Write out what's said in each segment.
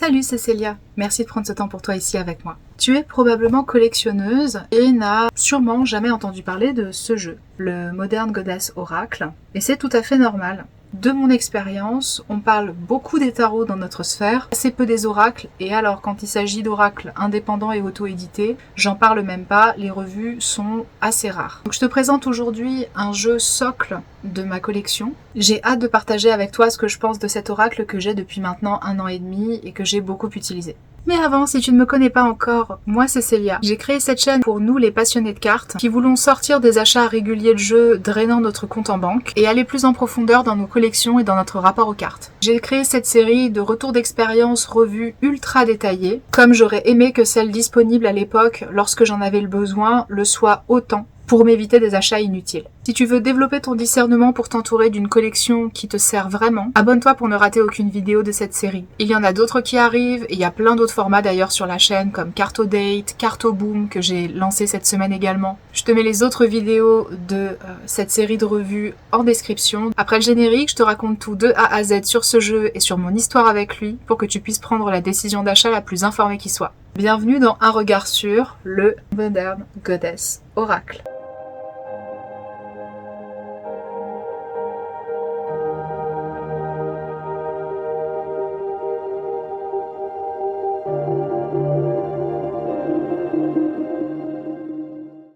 Salut, c'est Célia. Merci de prendre ce temps pour toi ici avec moi. Tu es probablement collectionneuse et n'as sûrement jamais entendu parler de ce jeu, le Modern Goddess Oracle, et c'est tout à fait normal. De mon expérience, on parle beaucoup des tarots dans notre sphère, assez peu des oracles, et alors quand il s'agit d'oracles indépendants et auto-édités, j'en parle même pas, les revues sont assez rares. Donc je te présente aujourd'hui un jeu socle de ma collection. J'ai hâte de partager avec toi ce que je pense de cet oracle que j'ai depuis maintenant 1 an et demi et que j'ai beaucoup utilisé. Mais avant, si tu ne me connais pas encore, moi c'est Célia. J'ai créé cette chaîne pour nous les passionnés de cartes qui voulons sortir des achats réguliers de jeux drainant notre compte en banque et aller plus en profondeur dans nos collections et dans notre rapport aux cartes. J'ai créé cette série de retours d'expérience revues ultra détaillées, comme j'aurais aimé que celle disponible à l'époque lorsque j'en avais le besoin le soit autant, pour m'éviter des achats inutiles. Si tu veux développer ton discernement pour t'entourer d'une collection qui te sert vraiment, abonne-toi pour ne rater aucune vidéo de cette série. Il y en a d'autres qui arrivent, et il y a plein d'autres formats d'ailleurs sur la chaîne, comme Carto Date, Carto Boom, que j'ai lancé cette semaine également. Je te mets les autres vidéos de cette série de revues en description. Après le générique, je te raconte tout de A à Z sur ce jeu et sur mon histoire avec lui, pour que tu puisses prendre la décision d'achat la plus informée qui soit. Bienvenue dans Un regard sur le Modern Goddess Oracle.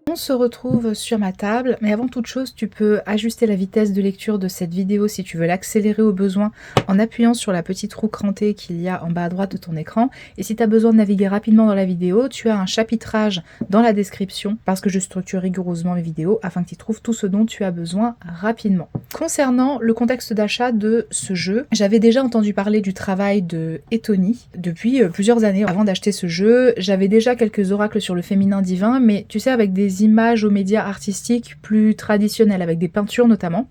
On se retrouve sur ma table, mais avant toute chose, tu peux ajuster la vitesse de lecture de cette vidéo si tu veux l'accélérer au besoin en appuyant sur la petite roue crantée qu'il y a en bas à droite de ton écran. Et si tu as besoin de naviguer rapidement dans la vidéo, tu as un chapitrage dans la description parce que je structure rigoureusement mes vidéos afin que tu trouves tout ce dont tu as besoin rapidement. Concernant le contexte d'achat de ce jeu, j'avais déjà entendu parler du travail de Etony depuis plusieurs années. Avant d'acheter ce jeu, j'avais déjà quelques oracles sur le féminin divin, mais tu sais, avec des images aux médias artistiques plus traditionnels, avec des peintures notamment.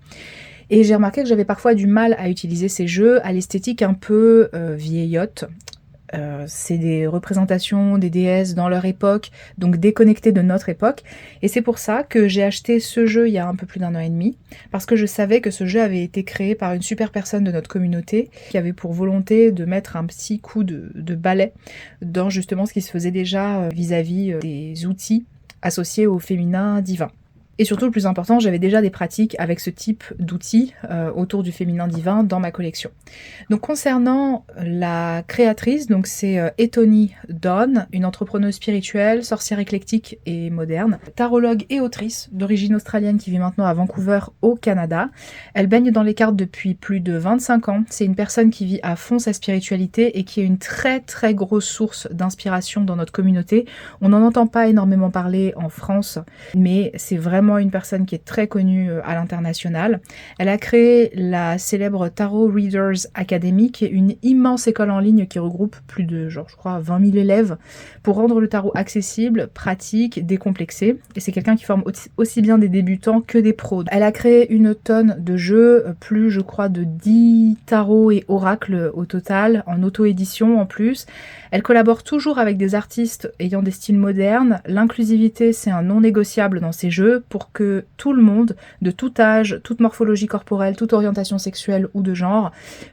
Et j'ai remarqué que j'avais parfois du mal à utiliser ces jeux à l'esthétique un peu vieillotte. C'est des représentations des déesses dans leur époque, donc déconnectées de notre époque. Et c'est pour ça que j'ai acheté ce jeu il y a un peu plus d'1 an et demi, parce que je savais que ce jeu avait été créé par une super personne de notre communauté, qui avait pour volonté de mettre un petit coup de balai dans justement ce qui se faisait déjà vis-à-vis des outils associés au féminin divin. Et surtout, le plus important, j'avais déjà des pratiques avec ce type d'outils autour du féminin divin dans ma collection. Donc concernant la créatrice, donc c'est Etony Dawn, une entrepreneuse spirituelle, sorcière éclectique et moderne, tarologue et autrice d'origine australienne qui vit maintenant à Vancouver au Canada. Elle baigne dans les cartes depuis plus de 25 ans. C'est une personne qui vit à fond sa spiritualité et qui est une très très grosse source d'inspiration dans notre communauté. On n'en entend pas énormément parler en France, mais c'est vraiment une personne qui est très connue à l'international. Elle a créé la célèbre Tarot Readers Academy, qui est une immense école en ligne qui regroupe plus de, je crois, 20 000 élèves pour rendre le tarot accessible, pratique, décomplexé. Et c'est quelqu'un qui forme aussi bien des débutants que des pros. Elle a créé une tonne de jeux, plus, je crois, de 10 tarots et oracles au total, en auto-édition en plus. Elle collabore toujours avec des artistes ayant des styles modernes. L'inclusivité, c'est un non négociable dans ces jeux pour que tout le monde, de tout âge, toute morphologie corporelle, toute orientation sexuelle ou de genre,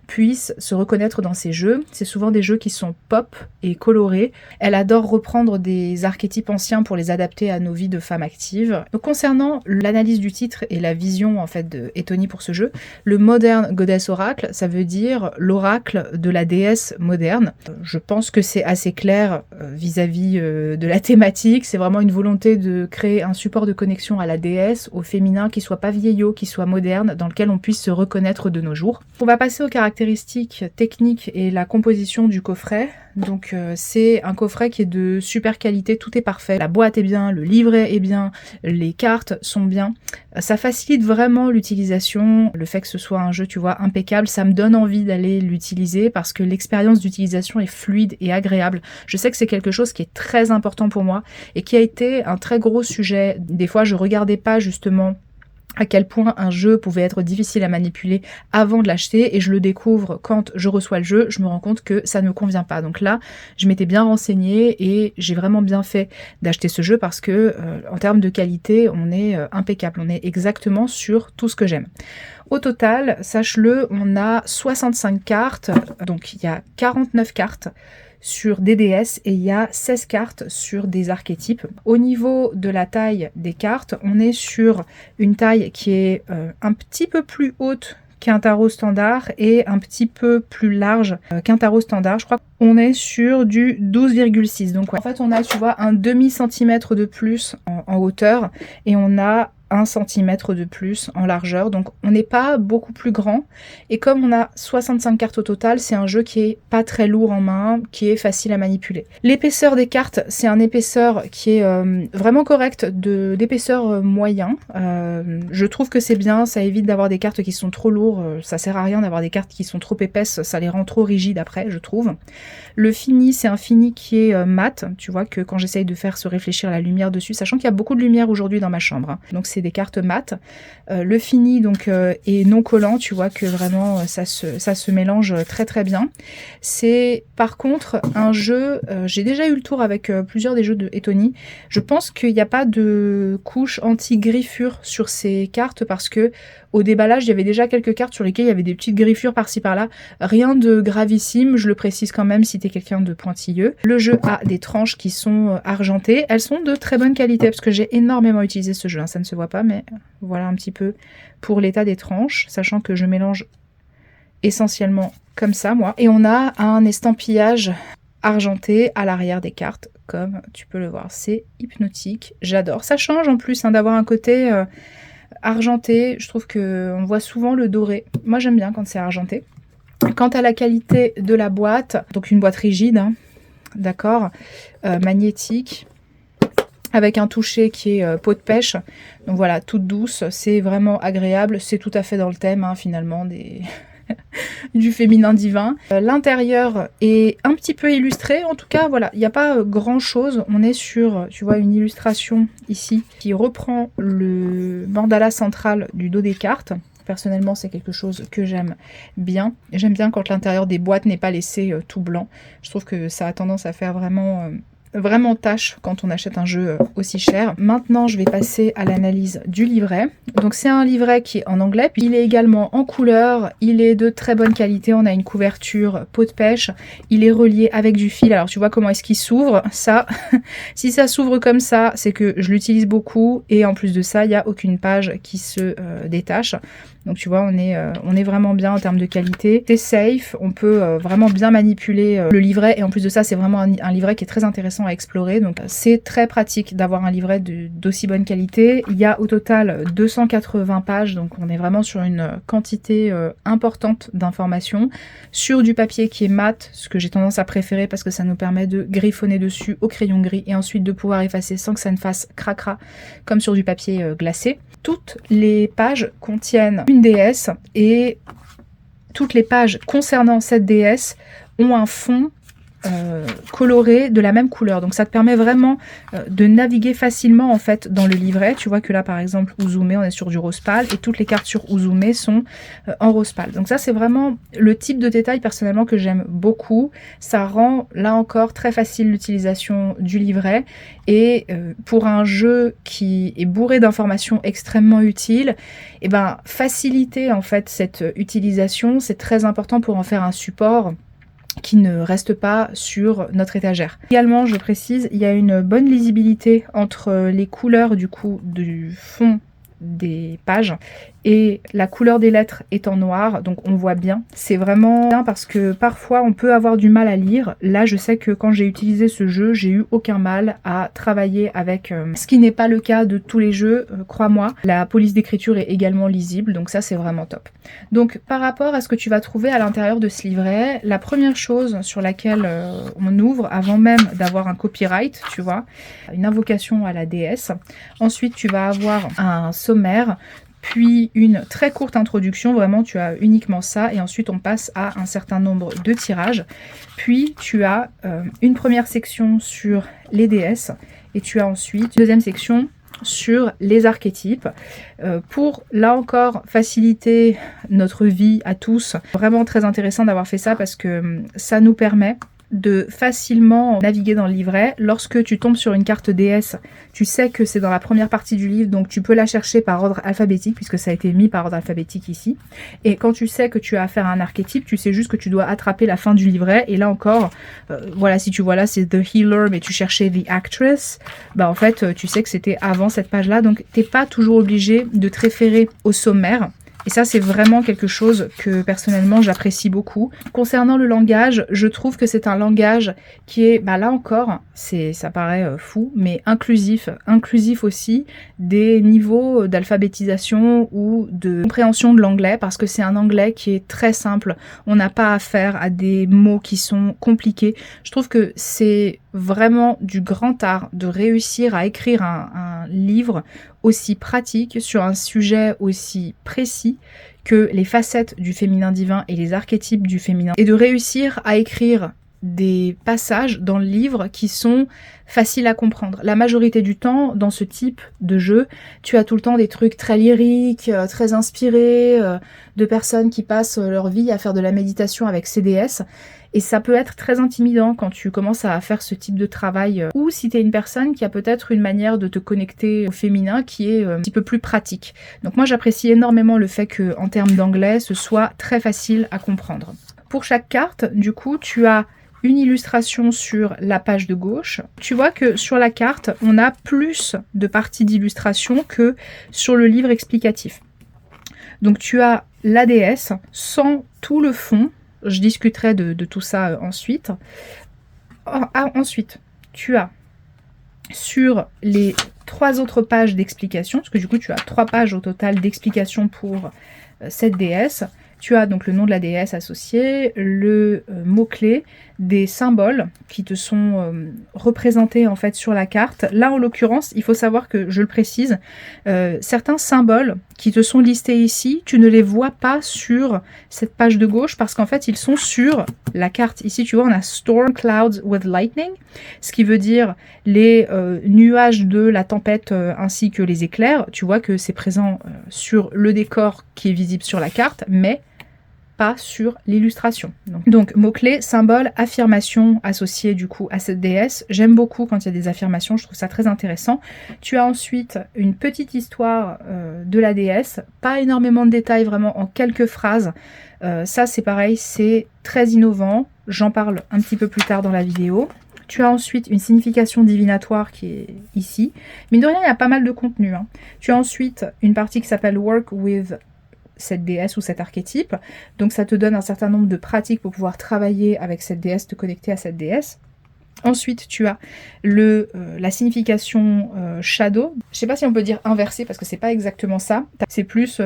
puisse se reconnaître dans ces jeux. C'est souvent des jeux qui sont pop et colorés. Elle adore reprendre des archétypes anciens pour les adapter à nos vies de femmes actives. Donc concernant l'analyse du titre et la vision en fait de Etony pour ce jeu, le Modern Goddess Oracle, ça veut dire l'oracle de la déesse moderne. Je pense que c'est assez clair vis-à-vis de la thématique. C'est vraiment une volonté de créer un support de connexion à la déesse, au féminin, qui soit pas vieillot, qui soit moderne, dans lequel on puisse se reconnaître de nos jours. On va passer aux caractéristiques techniques et la composition du coffret. Donc c'est un coffret qui est de super qualité, tout est parfait. La boîte est bien, le livret est bien, les cartes sont bien. Ça facilite vraiment l'utilisation, le fait que ce soit un jeu, tu vois, impeccable, ça me donne envie d'aller l'utiliser parce que l'expérience d'utilisation est fluide et agréable. Je sais que c'est quelque chose qui est très important pour moi et qui a été un très gros sujet. Des fois, je regardais pas justement à quel point un jeu pouvait être difficile à manipuler avant de l'acheter, et je le découvre quand je reçois le jeu, je me rends compte que ça ne me convient pas. Donc là, je m'étais bien renseignée et j'ai vraiment bien fait d'acheter ce jeu parce que en termes de qualité, on est impeccable, on est exactement sur tout ce que j'aime. Au total, sache-le, on a 65 cartes, donc il y a 49 cartes sur des déesses et il y a 16 cartes sur des archétypes. Au niveau de la taille des cartes, on est sur une taille qui est un petit peu plus haute qu'un tarot standard et un petit peu plus large qu'un tarot standard. Je crois qu'on est sur du 12,6. Donc ouais. En fait, on a, tu vois, un demi-centimètre de plus en hauteur et on a 1 centimètre de plus en largeur, donc on n'est pas beaucoup plus grand, et comme on a 65 cartes au total, c'est un jeu qui est pas très lourd en main, qui est facile à manipuler. L'épaisseur des cartes, c'est un épaisseur qui est vraiment correct, d'épaisseur moyen. Je trouve que c'est bien, ça évite d'avoir des cartes qui sont trop lourdes, ça sert à rien d'avoir des cartes qui sont trop épaisses, ça les rend trop rigides après, je trouve. Le fini, c'est un fini qui est mat, tu vois que quand j'essaye de faire se réfléchir la lumière dessus, sachant qu'il y a beaucoup de lumière aujourd'hui dans ma chambre, hein. Donc c'est des cartes mat. Le fini donc est non collant, tu vois que vraiment ça se mélange très très bien. C'est par contre un jeu, j'ai déjà eu le tour avec plusieurs des jeux de Etony. Je pense qu'il n'y a pas de couche anti-griffure sur ces cartes parce que au déballage, il y avait déjà quelques cartes sur lesquelles il y avait des petites griffures par-ci par-là. Rien de gravissime, je le précise quand même si t'es quelqu'un de pointilleux. Le jeu a des tranches qui sont argentées. Elles sont de très bonne qualité parce que j'ai énormément utilisé ce jeu, hein. Ça ne se voit pas, mais voilà un petit peu pour l'état des tranches, sachant que je mélange essentiellement comme ça, moi. Et on a un estampillage argenté à l'arrière des cartes, comme tu peux le voir. C'est hypnotique, j'adore. Ça change en plus hein, d'avoir un côté argenté. Je trouve qu'on voit souvent le doré. Moi, j'aime bien quand c'est argenté. Quant à la qualité de la boîte, donc une boîte rigide, hein, d'accord, magnétique, avec un toucher qui est peau de pêche. Donc voilà, toute douce, c'est vraiment agréable. C'est tout à fait dans le thème, hein, finalement, du féminin divin. L'intérieur est un petit peu illustré. En tout cas, voilà, il n'y a pas grand-chose. On est sur, tu vois, une illustration ici qui reprend le mandala central du dos des cartes. Personnellement, c'est quelque chose que j'aime bien. J'aime bien quand l'intérieur des boîtes n'est pas laissé tout blanc. Je trouve que ça a tendance à faire vraiment tâche quand on achète un jeu aussi cher. Maintenant, je vais passer à l'analyse du livret. Donc, c'est un livret qui est en anglais, puis il est également en couleur, il est de très bonne qualité, on a une couverture peau de pêche, il est relié avec du fil. Alors, tu vois comment est-ce qu'il s'ouvre, ça, si ça s'ouvre comme ça, c'est que je l'utilise beaucoup, et en plus de ça, il n'y a aucune page qui se détache. Donc tu vois, on est vraiment bien en termes de qualité. C'est safe, on peut vraiment bien manipuler le livret, et en plus de ça, c'est vraiment un livret qui est très intéressant à explorer. Donc c'est très pratique d'avoir un livret d'aussi bonne qualité. Il y a au total 280 pages, donc on est vraiment sur une quantité importante d'informations. Sur du papier qui est mat, ce que j'ai tendance à préférer parce que ça nous permet de griffonner dessus au crayon gris et ensuite de pouvoir effacer sans que ça ne fasse cracra comme sur du papier glacé. Toutes les pages contiennent une déesse et toutes les pages concernant cette déesse ont un fond coloré de la même couleur. Donc ça te permet vraiment de naviguer facilement en fait dans le livret. Tu vois que là par exemple Uzume, on est sur du rose pâle et toutes les cartes sur Uzume sont en rose pâle. Donc ça c'est vraiment le type de détail personnellement que j'aime beaucoup. Ça rend là encore très facile l'utilisation du livret et pour un jeu qui est bourré d'informations extrêmement utiles, et ben faciliter en fait cette utilisation, c'est très important pour en faire un support qui ne reste pas sur notre étagère. Également, je précise, il y a une bonne lisibilité entre les couleurs du coup du fond des pages et la couleur des lettres est en noir, donc on voit bien. C'est vraiment bien parce que parfois on peut avoir du mal à lire. Là, je sais que quand j'ai utilisé ce jeu, j'ai eu aucun mal à travailler avec, ce qui n'est pas le cas de tous les jeux, crois-moi. La police d'écriture est également lisible, donc ça c'est vraiment top. Donc par rapport à ce que tu vas trouver à l'intérieur de ce livret, la première chose sur laquelle on ouvre, avant même d'avoir un copyright, tu vois, une invocation à la déesse. Ensuite, tu vas avoir un sommaire, puis une très courte introduction, vraiment tu as uniquement ça, et ensuite on passe à un certain nombre de tirages. Puis tu as une première section sur les déesses, et tu as ensuite une deuxième section sur les archétypes, pour là encore faciliter notre vie à tous. Vraiment très intéressant d'avoir fait ça parce que ça nous permet de facilement naviguer dans le livret. Lorsque tu tombes sur une carte déesse, tu sais que c'est dans la première partie du livre, donc tu peux la chercher par ordre alphabétique, puisque ça a été mis par ordre alphabétique ici. Et quand tu sais que tu as affaire à un archétype, tu sais juste que tu dois attraper la fin du livret. Et là encore, voilà, si tu vois là, c'est The Healer, mais tu cherchais The Actress, bah en fait, tu sais que c'était avant cette page-là, donc t'es pas toujours obligé de te référer au sommaire. Et ça, c'est vraiment quelque chose que personnellement j'apprécie beaucoup. Concernant le langage, je trouve que c'est un langage qui est, bah là encore, ça paraît fou, mais inclusif. Inclusif aussi des niveaux d'alphabétisation ou de compréhension de l'anglais, parce que c'est un anglais qui est très simple. On n'a pas affaire à des mots qui sont compliqués. Je trouve que c'est vraiment du grand art de réussir à écrire un livre aussi pratique sur un sujet aussi précis que les facettes du féminin divin et les archétypes du féminin, et de réussir à écrire des passages dans le livre qui sont faciles à comprendre. La majorité du temps, dans ce type de jeu, tu as tout le temps des trucs très lyriques, très inspirés, de personnes qui passent leur vie à faire de la méditation avec CDS. Et ça peut être très intimidant quand tu commences à faire ce type de travail, ou si tu es une personne qui a peut-être une manière de te connecter au féminin qui est un petit peu plus pratique. Donc moi j'apprécie énormément le fait que en termes d'anglais, ce soit très facile à comprendre. Pour chaque carte, du coup, tu as une illustration sur la page de gauche. Tu vois que sur la carte, on a plus de parties d'illustration que sur le livre explicatif. Donc tu as la déesse sans tout le fond. Je discuterai de tout ça ensuite. Ensuite, tu as sur les 3 autres pages d'explication, parce que du coup tu as 3 pages au total d'explication pour cette déesse. Tu as donc le nom de la déesse associé, le mot-clé, des symboles qui te sont représentés en fait sur la carte. Là en l'occurrence, il faut savoir que, je le précise, certains symboles qui te sont listés ici, tu ne les vois pas sur cette page de gauche parce qu'en fait ils sont sur la carte. Ici tu vois on a Storm Clouds with Lightning, ce qui veut dire les nuages de la tempête ainsi que les éclairs. Tu vois que c'est présent sur le décor qui est visible sur la carte, mais pas sur l'illustration. Donc mots-clés, symboles, affirmations associées du coup à cette déesse. J'aime beaucoup quand il y a des affirmations, je trouve ça très intéressant. Tu as ensuite une petite histoire de la déesse, pas énormément de détails, vraiment en quelques phrases. Ça c'est pareil, c'est très innovant, j'en parle un petit peu plus tard dans la vidéo. Tu as ensuite une signification divinatoire qui est ici. Mine de rien, il y a pas mal de contenu, hein. Tu as ensuite une partie qui s'appelle Work with cette déesse ou cet archétype. Donc ça te donne un certain nombre de pratiques pour pouvoir travailler avec cette déesse, te connecter à cette déesse. Ensuite, tu as la signification shadow. Je sais pas si on peut dire inversé parce que c'est pas exactement ça. C'est plus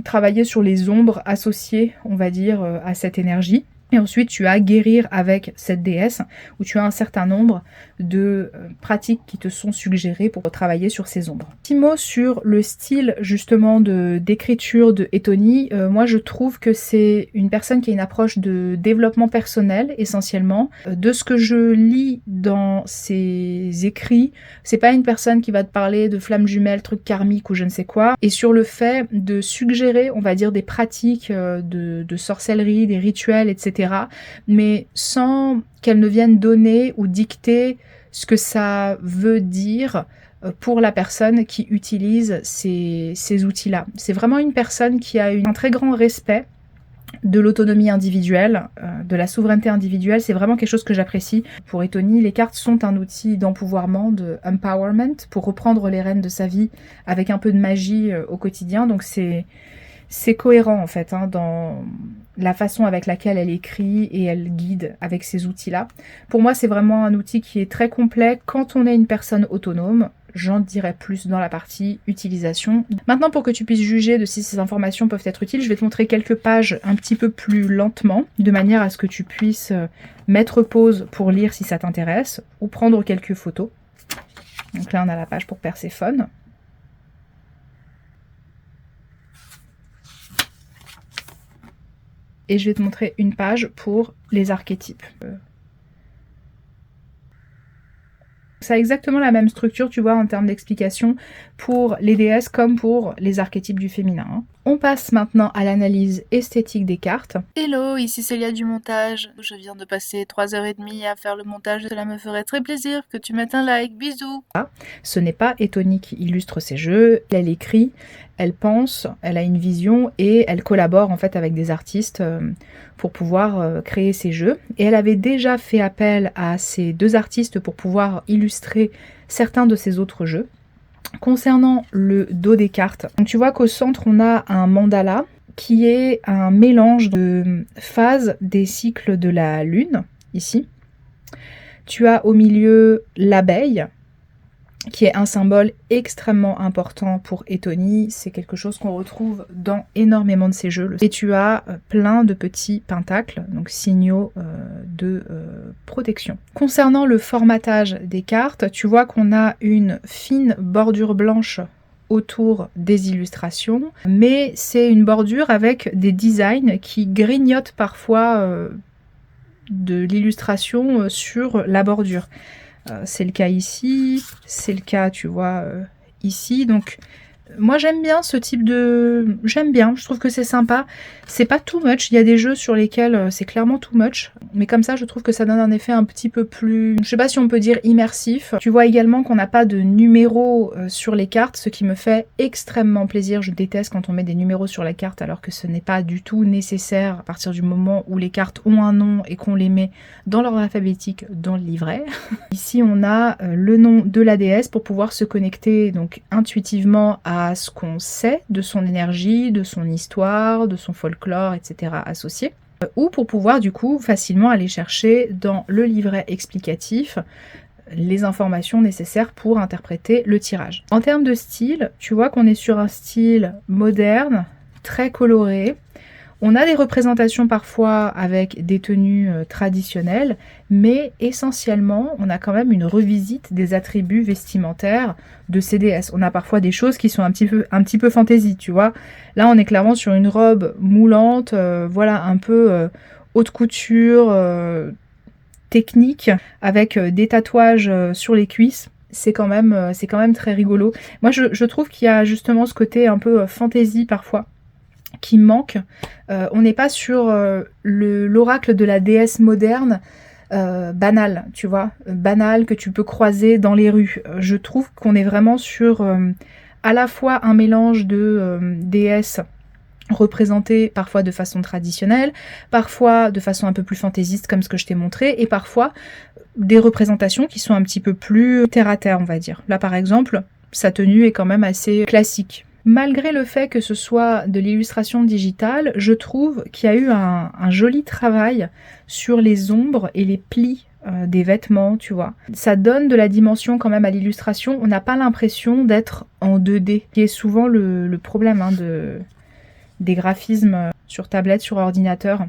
travailler sur les ombres associées, on va dire, à cette énergie. Et ensuite, tu as guérir avec cette déesse, où tu as un certain nombre de pratiques qui te sont suggérées pour travailler sur ces ombres. Petit mot sur le style justement d'écriture de Etoni. Moi, je trouve que c'est une personne qui a une approche de développement personnel essentiellement. De ce que je lis dans ses écrits, c'est pas une personne qui va te parler de flammes jumelles, trucs karmiques ou je ne sais quoi. Et sur le fait de suggérer, on va dire, des pratiques de sorcellerie, des rituels, etc. Mais sans qu'elle ne vienne donner ou dicter ce que ça veut dire pour la personne qui utilise ces outils-là. C'est vraiment une personne qui a un très grand respect de l'autonomie individuelle, de la souveraineté individuelle. C'est vraiment quelque chose que j'apprécie. Pour Etoni, les cartes sont un outil d'empouvoirment, de empowerment, pour reprendre les rênes de sa vie avec un peu de magie au quotidien. Donc c'est cohérent en fait dans la façon avec laquelle elle écrit et elle guide avec ces outils-là. Pour moi, c'est vraiment un outil qui est très complet quand on est une personne autonome. J'en dirai plus dans la partie utilisation. Maintenant, pour que tu puisses juger de si ces informations peuvent être utiles, je vais te montrer quelques pages un petit peu plus lentement, de manière à ce que tu puisses mettre pause pour lire si ça t'intéresse, ou prendre quelques photos. Donc là, on a la page pour Perséphone. Et je vais te montrer une page pour les archétypes. Ça a exactement la même structure, tu vois, en termes d'explication pour les déesses comme pour les archétypes du féminin. On passe maintenant à l'analyse esthétique des cartes. Hello, ici Célia du montage. Je viens de passer 3h30 à faire le montage. Cela me ferait très plaisir que tu mettes un like. Bisous. Ce n'est pas Etony qui illustre ses jeux. Elle écrit, elle pense, elle a une vision et elle collabore en fait avec des artistes pour pouvoir créer ses jeux. Et elle avait déjà fait appel à ces 2 artistes pour pouvoir illustrer certains de ses autres jeux. Concernant le dos des cartes, donc tu vois qu'au centre on a un mandala qui est un mélange de phases des cycles de la lune, ici. Tu as au milieu l'abeille, qui est un symbole extrêmement important pour Etony. C'est quelque chose qu'on retrouve dans énormément de ses jeux. Et tu as plein de petits pentacles, donc signaux de protection. Concernant le formatage des cartes, tu vois qu'on a une fine bordure blanche autour des illustrations, mais c'est une bordure avec des designs qui grignotent parfois de l'illustration sur la bordure. C'est le cas ici, c'est le cas, tu vois, ici. Donc, moi, j'aime bien ce type de... J'aime bien, je trouve que c'est sympa. C'est pas too much, il y a des jeux sur lesquels c'est clairement too much. Mais comme ça, je trouve que ça donne un effet un petit peu plus... Je sais pas si on peut dire immersif. Tu vois également qu'on n'a pas de numéros sur les cartes, ce qui me fait extrêmement plaisir. Je déteste quand on met des numéros sur la carte alors que ce n'est pas du tout nécessaire à partir du moment où les cartes ont un nom et qu'on les met dans l'ordre alphabétique dans le livret. Ici, on a le nom de la déesse pour pouvoir se connecter donc intuitivement à ce qu'on sait de son énergie, de son histoire, de son folklore, etc. associé. Ou pour pouvoir du coup facilement aller chercher dans le livret explicatif les informations nécessaires pour interpréter le tirage. En termes de style, tu vois qu'on est sur un style moderne, très coloré. On a des représentations parfois avec des tenues traditionnelles, mais essentiellement, on a quand même une revisite des attributs vestimentaires de ces déesses. On a parfois des choses qui sont un petit peu fantaisie, tu vois. Là, on est clairement sur une robe moulante, voilà, un peu haute couture, technique, avec des tatouages sur les cuisses. C'est quand même très rigolo. Moi, je trouve qu'il y a justement ce côté un peu fantaisie parfois qui manque. On n'est pas sur l'oracle de la déesse moderne banal, tu vois, banal que tu peux croiser dans les rues. Je trouve qu'on est vraiment sur à la fois un mélange de déesses représentées parfois de façon traditionnelle, parfois de façon un peu plus fantaisiste comme ce que je t'ai montré, et parfois des représentations qui sont un petit peu plus terre à terre, on va dire. Là par exemple, sa tenue est quand même assez classique. Malgré le fait que ce soit de l'illustration digitale, je trouve qu'il y a eu un joli travail sur les ombres et les plis des vêtements, tu vois. Ça donne de la dimension quand même à l'illustration. On n'a pas l'impression d'être en 2D, qui est souvent le problème des graphismes sur tablette, sur ordinateur.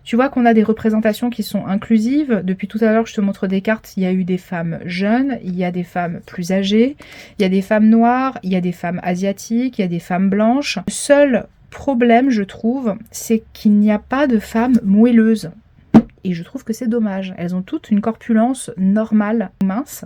Tu vois qu'on a des représentations qui sont inclusives. Depuis tout à l'heure, je te montre des cartes. Il y a eu des femmes jeunes, il y a des femmes plus âgées, il y a des femmes noires, il y a des femmes asiatiques, il y a des femmes blanches. Le seul problème, je trouve, c'est qu'il n'y a pas de femmes moelleuses. Et je trouve que c'est dommage. Elles ont toutes une corpulence normale, mince.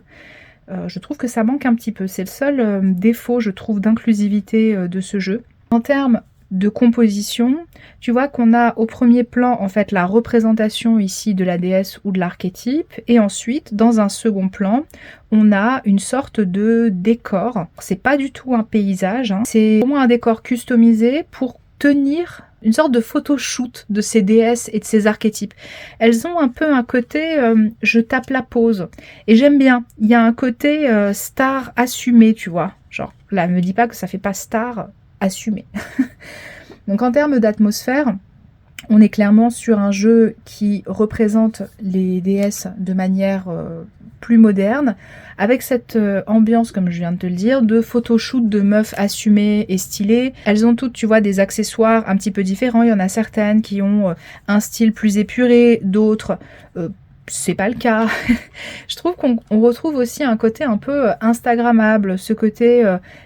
Je trouve que ça manque un petit peu. C'est le seul défaut, je trouve, d'inclusivité de ce jeu. En termes de composition, tu vois qu'on a au premier plan en fait la représentation ici de la déesse ou de l'archétype, et ensuite dans un second plan on a une sorte de décor. C'est pas du tout un paysage, hein. C'est au moins un décor customisé pour tenir une sorte de photoshoot de ces déesses et de ces archétypes. Elles ont un peu un côté je tape la pose, et j'aime bien. Il y a un côté star assumé, tu vois, genre là me dis pas que ça fait pas star assumé. Donc en termes d'atmosphère, on est clairement sur un jeu qui représente les déesses de manière plus moderne, avec cette ambiance, comme je viens de te le dire, de photoshoot de meufs assumées et stylées. Elles ont toutes, tu vois, des accessoires un petit peu différents. Il y en a certaines qui ont un style plus épuré, d'autres c'est pas le cas. Je trouve qu'on retrouve aussi un côté un peu instagrammable, ce côté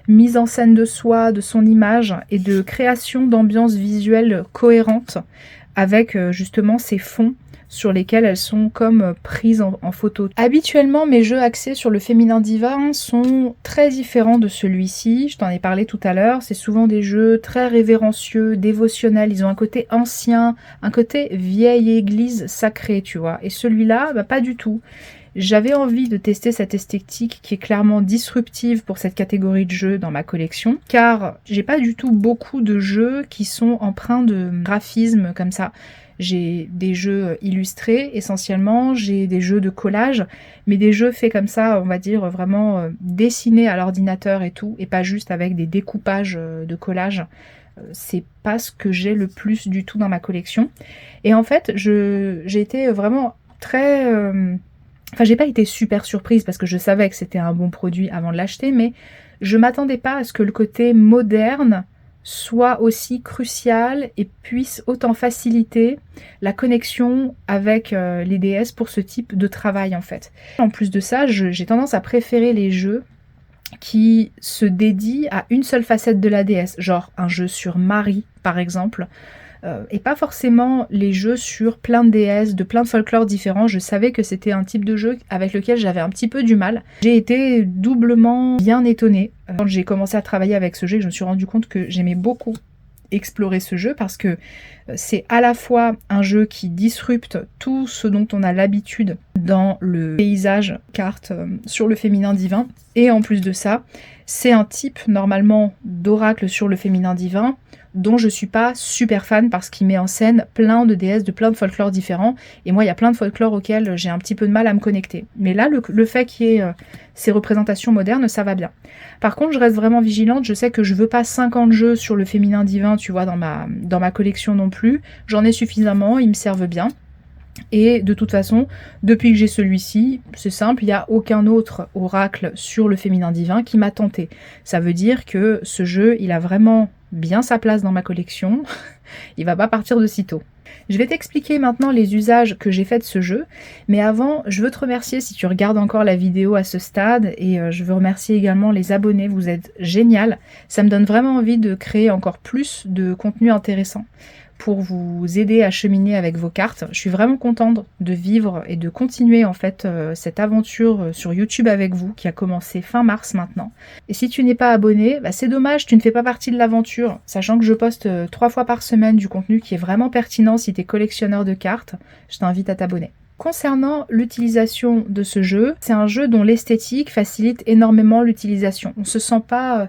mise en scène de soi, de son image, et de création d'ambiance visuelle cohérente avec justement ces fonds sur lesquelles elles sont comme prises en photo. Habituellement, mes jeux axés sur le féminin divin sont très différents de celui-ci. Je t'en ai parlé tout à l'heure. C'est souvent des jeux très révérencieux, dévotionnels. Ils ont un côté ancien, un côté vieille église sacrée, tu vois. Et celui-là, bah, pas du tout. J'avais envie de tester cette esthétique qui est clairement disruptive pour cette catégorie de jeux dans ma collection, car j'ai pas du tout beaucoup de jeux qui sont empreints de graphisme comme ça. J'ai des jeux illustrés essentiellement, j'ai des jeux de collage, mais des jeux faits comme ça, on va dire vraiment dessinés à l'ordinateur et tout, et pas juste avec des découpages de collage. C'est pas ce que j'ai le plus du tout dans ma collection. Et en fait, j'ai été vraiment très... Enfin, j'ai pas été super surprise parce que je savais que c'était un bon produit avant de l'acheter, mais je m'attendais pas à ce que le côté moderne soit aussi crucial et puisse autant faciliter la connexion avec les DS pour ce type de travail en fait. En plus de ça, j'ai tendance à préférer les jeux qui se dédient à une seule facette de la DS, genre un jeu sur Marie par exemple, et pas forcément les jeux sur plein de DS, de plein de folklore différents. Je savais que c'était un type de jeu avec lequel j'avais un petit peu du mal. J'ai été doublement bien étonnée quand j'ai commencé à travailler avec ce jeu, et je me suis rendu compte que j'aimais beaucoup explorer ce jeu parce que c'est à la fois un jeu qui disrupte tout ce dont on a l'habitude dans le paysage carte sur le féminin divin, et en plus de ça, c'est un type normalement d'oracle sur le féminin divin dont je suis pas super fan parce qu'il met en scène plein de déesses de plein de folklore différents, et moi il y a plein de folklore auxquels j'ai un petit peu de mal à me connecter. Mais là, le fait qu'il y ait ces représentations modernes, ça va bien. Par contre, je reste vraiment vigilante, je sais que je veux pas 50 jeux sur le féminin divin, tu vois, dans ma collection non plus. J'en ai suffisamment, ils me servent bien. Et de toute façon, depuis que j'ai celui-ci, c'est simple, il n'y a aucun autre oracle sur le féminin divin qui m'a tenté. Ça veut dire que ce jeu, il a vraiment bien sa place dans ma collection, il va pas partir de sitôt. Je vais t'expliquer maintenant les usages que j'ai fait de ce jeu, mais avant, je veux te remercier si tu regardes encore la vidéo à ce stade, et je veux remercier également les abonnés, vous êtes génial, ça me donne vraiment envie de créer encore plus de contenu intéressant pour vous aider à cheminer avec vos cartes. Je suis vraiment contente de vivre et de continuer en fait cette aventure sur YouTube avec vous qui a commencé fin mars maintenant. Et si tu n'es pas abonné, bah c'est dommage, tu ne fais pas partie de l'aventure, sachant que je poste 3 fois par semaine du contenu qui est vraiment pertinent si tu es collectionneur de cartes. Je t'invite à t'abonner. Concernant l'utilisation de ce jeu, c'est un jeu dont l'esthétique facilite énormément l'utilisation. On ne se sent pas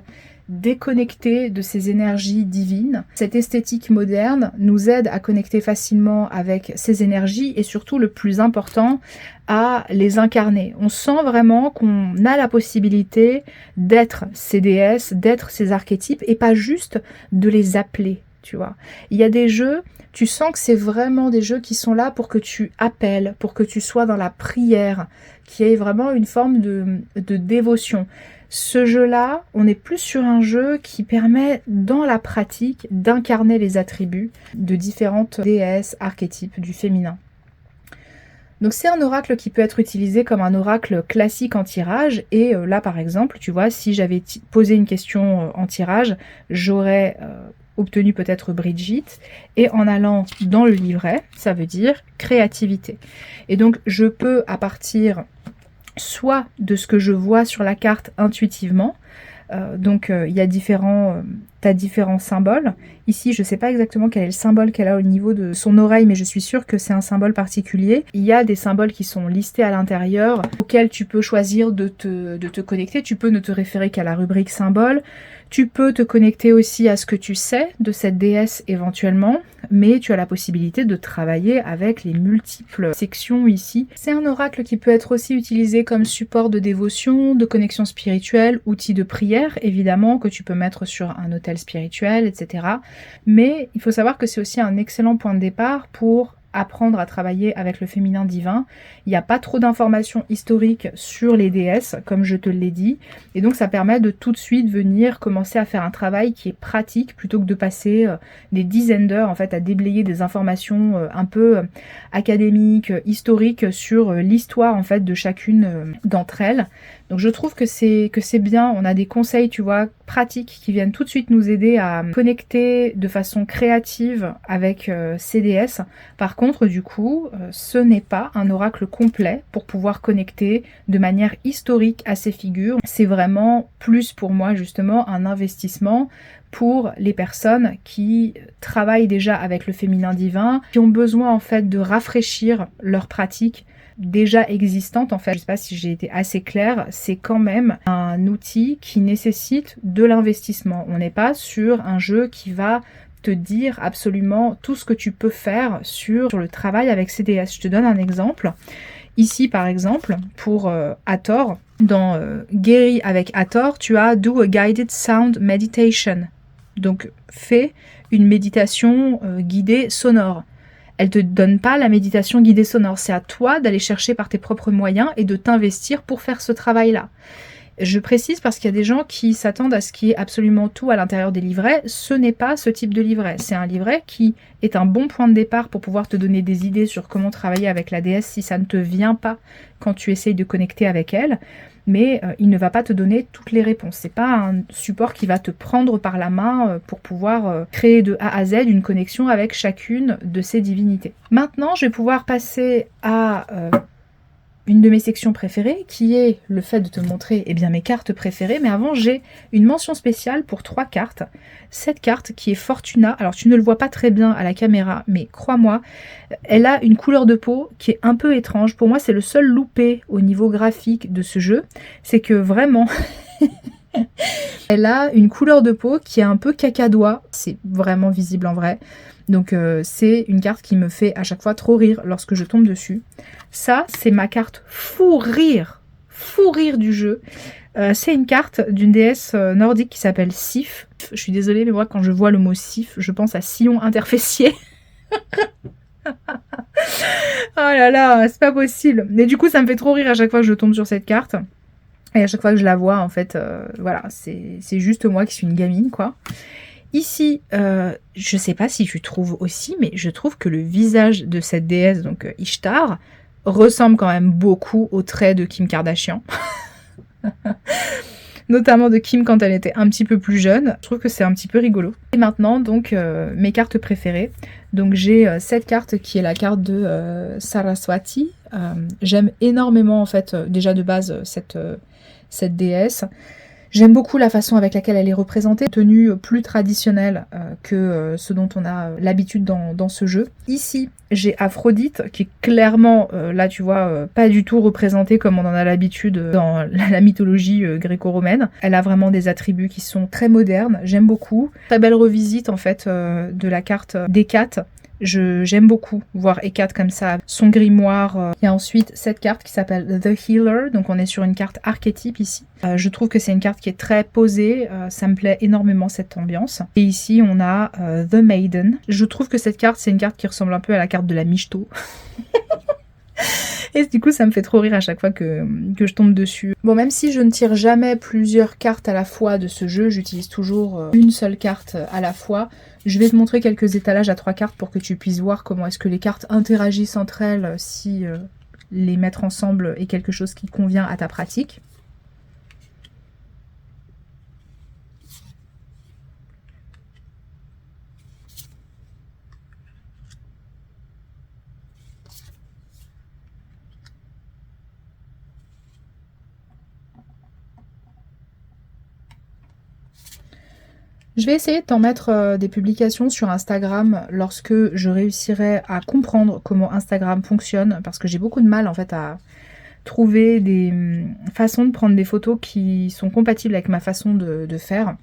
déconnecté de ces énergies divines. Cette esthétique moderne nous aide à connecter facilement avec ces énergies et surtout, le plus important, à les incarner. On sent vraiment qu'on a la possibilité d'être ces déesses, d'être ces archétypes et pas juste de les appeler, tu vois. Il y a des jeux, tu sens que c'est vraiment des jeux qui sont là pour que tu appelles, pour que tu sois dans la prière, qui est vraiment une forme de dévotion. Ce jeu-là, on est plus sur un jeu qui permet, dans la pratique, d'incarner les attributs de différentes déesses, archétypes du féminin. Donc c'est un oracle qui peut être utilisé comme un oracle classique en tirage, et là par exemple, tu vois, si j'avais posé une question en tirage, j'aurais obtenu peut-être Brigitte, et en allant dans le livret, ça veut dire créativité. Et donc je peux, à partir soit de ce que je vois sur la carte intuitivement, il y a t'as différents symboles. Ici, je ne sais pas exactement quel est le symbole qu'elle a au niveau de son oreille, mais je suis sûre que c'est un symbole particulier. Il y a des symboles qui sont listés à l'intérieur, auxquels tu peux choisir de te connecter. Tu peux ne te référer qu'à la rubrique symbole. Tu peux te connecter aussi à ce que tu sais de cette déesse éventuellement, mais tu as la possibilité de travailler avec les multiples sections ici. C'est un oracle qui peut être aussi utilisé comme support de dévotion, de connexion spirituelle, outil de prière évidemment, que tu peux mettre sur un autel spirituel, etc. Mais il faut savoir que c'est aussi un excellent point de départ pour apprendre à travailler avec le féminin divin. Il n'y a pas trop d'informations historiques sur les déesses, comme je te l'ai dit, et donc ça permet de tout de suite venir commencer à faire un travail qui est pratique, plutôt que de passer des dizaines d'heures en fait à déblayer des informations un peu académiques, historiques sur l'histoire en fait de chacune d'entre elles. Donc je trouve que c'est bien, on a des conseils, tu vois, pratiques qui viennent tout de suite nous aider à connecter de façon créative avec ces déesses. Par contre, du coup, ce n'est pas un oracle complet pour pouvoir connecter de manière historique à ces figures. C'est vraiment plus pour moi justement un investissement pour les personnes qui travaillent déjà avec le féminin divin, qui ont besoin en fait de rafraîchir leur pratique déjà existante. En fait, je ne sais pas si j'ai été assez claire, c'est quand même un outil qui nécessite de l'investissement. On n'est pas sur un jeu qui va te dire absolument tout ce que tu peux faire sur le travail avec ces déesses. Je te donne un exemple. Ici, par exemple, pour Hathor, dans Guéri avec Hathor, tu as Do a Guided Sound Meditation. Donc, fais une méditation guidée sonore. Elle ne te donne pas la méditation guidée sonore. C'est à toi d'aller chercher par tes propres moyens et de t'investir pour faire ce travail-là. Je précise parce qu'il y a des gens qui s'attendent à ce qu'il y ait absolument tout à l'intérieur des livrets. Ce n'est pas ce type de livret. C'est un livret qui est un bon point de départ pour pouvoir te donner des idées sur comment travailler avec la déesse si ça ne te vient pas quand tu essayes de connecter avec elle. Mais il ne va pas te donner toutes les réponses. C'est pas un support qui va te prendre par la main pour pouvoir créer de A à Z une connexion avec chacune de ces divinités. Maintenant, je vais pouvoir passer à une de mes sections préférées, qui est le fait de te montrer mes cartes préférées. Mais avant, j'ai une mention spéciale pour 3 cartes. Cette carte qui est Fortuna, alors tu ne le vois pas très bien à la caméra, mais crois-moi, elle a une couleur de peau qui est un peu étrange. Pour moi, c'est le seul loupé au niveau graphique de ce jeu. C'est que vraiment... elle a une couleur de peau qui est un peu cacadois. C'est vraiment visible en vrai. Donc c'est une carte qui me fait à chaque fois trop rire lorsque je tombe dessus. Ça, c'est ma carte fou rire du jeu. C'est une carte d'une déesse nordique qui s'appelle Sif. Je suis désolée, mais moi quand je vois le mot Sif, je pense à sillon interfessier. Oh là là, c'est pas possible. Mais du coup, ça me fait trop rire à chaque fois que je tombe sur cette carte. Et à chaque fois que je la vois, en fait, voilà, c'est juste moi qui suis une gamine, quoi. Ici, je sais pas si tu trouves aussi, mais je trouve que le visage de cette déesse, donc Ishtar, ressemble quand même beaucoup aux traits de Kim Kardashian. Notamment de Kim quand elle était un petit peu plus jeune. Je trouve que c'est un petit peu rigolo. Et maintenant, donc, mes cartes préférées. Donc j'ai cette carte qui est la carte de Saraswati. J'aime énormément, en fait, déjà de base, cette déesse. J'aime beaucoup la façon avec laquelle elle est représentée, tenue plus traditionnelle que ce dont on a l'habitude dans ce jeu. Ici, j'ai Aphrodite, qui est clairement, là tu vois, pas du tout représentée comme on en a l'habitude dans la mythologie gréco-romaine. Elle a vraiment des attributs qui sont très modernes, j'aime beaucoup. Très belle revisite en fait de la carte d'Hécate. J'aime beaucoup voir Hécate comme ça, son grimoire. Il y a ensuite cette carte qui s'appelle The Healer, donc on est sur une carte archétype ici. Je trouve que c'est une carte qui est très posée, ça me plaît énormément cette ambiance. Et ici on a The Maiden. Je trouve que cette carte, c'est une carte qui ressemble un peu à la carte de la Michto. Et du coup ça me fait trop rire à chaque fois que je tombe dessus. Bon, même si je ne tire jamais plusieurs cartes à la fois de ce jeu, j'utilise toujours une seule carte à la fois. Je vais te montrer quelques étalages à 3 cartes pour que tu puisses voir comment est-ce que les cartes interagissent entre elles si les mettre ensemble est quelque chose qui convient à ta pratique. Je vais essayer de t'en mettre des publications sur Instagram lorsque je réussirai à comprendre comment Instagram fonctionne, parce que j'ai beaucoup de mal en fait à trouver des façons de prendre des photos qui sont compatibles avec ma façon de faire.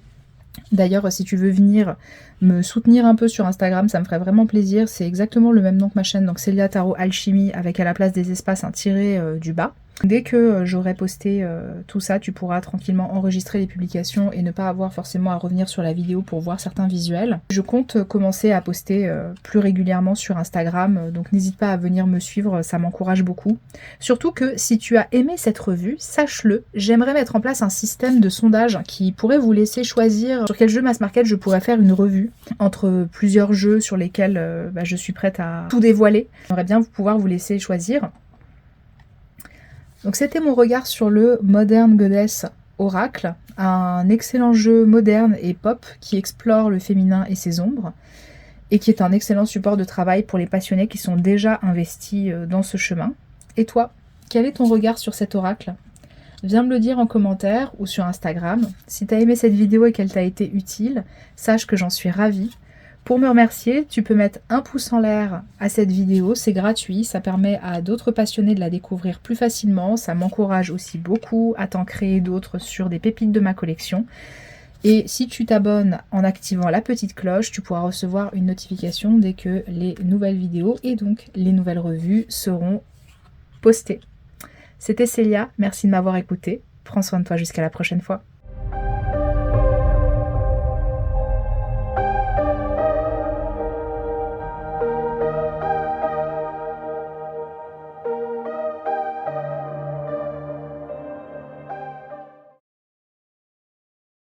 D'ailleurs, si tu veux venir me soutenir un peu sur Instagram, ça me ferait vraiment plaisir. C'est exactement le même nom que ma chaîne, donc Célia Tarot Alchimie, avec à la place des espaces un tiret du bas. Dès que j'aurai posté tout ça, tu pourras tranquillement enregistrer les publications et ne pas avoir forcément à revenir sur la vidéo pour voir certains visuels. Je compte commencer à poster plus régulièrement sur Instagram, donc n'hésite pas à venir me suivre, ça m'encourage beaucoup. Surtout que si tu as aimé cette revue, sache-le, j'aimerais mettre en place un système de sondage qui pourrait vous laisser choisir sur quel jeu mass market je pourrais faire une revue entre plusieurs jeux sur lesquels je suis prête à tout dévoiler. J'aimerais bien pouvoir vous laisser choisir. Donc c'était mon regard sur le Modern Goddess Oracle, un excellent jeu moderne et pop qui explore le féminin et ses ombres. et qui est un excellent support de travail pour les passionnés qui sont déjà investis dans ce chemin. Et toi, quel est ton regard sur cet oracle ? Viens me le dire en commentaire ou sur Instagram. Si tu as aimé cette vidéo et qu'elle t'a été utile, sache que j'en suis ravie. Pour me remercier, tu peux mettre un pouce en l'air à cette vidéo, c'est gratuit, ça permet à d'autres passionnés de la découvrir plus facilement, ça m'encourage aussi beaucoup à t'en créer d'autres sur des pépites de ma collection. Et si tu t'abonnes en activant la petite cloche, tu pourras recevoir une notification dès que les nouvelles vidéos et donc les nouvelles revues seront postées. C'était Célia, merci de m'avoir écouté, prends soin de toi jusqu'à la prochaine fois.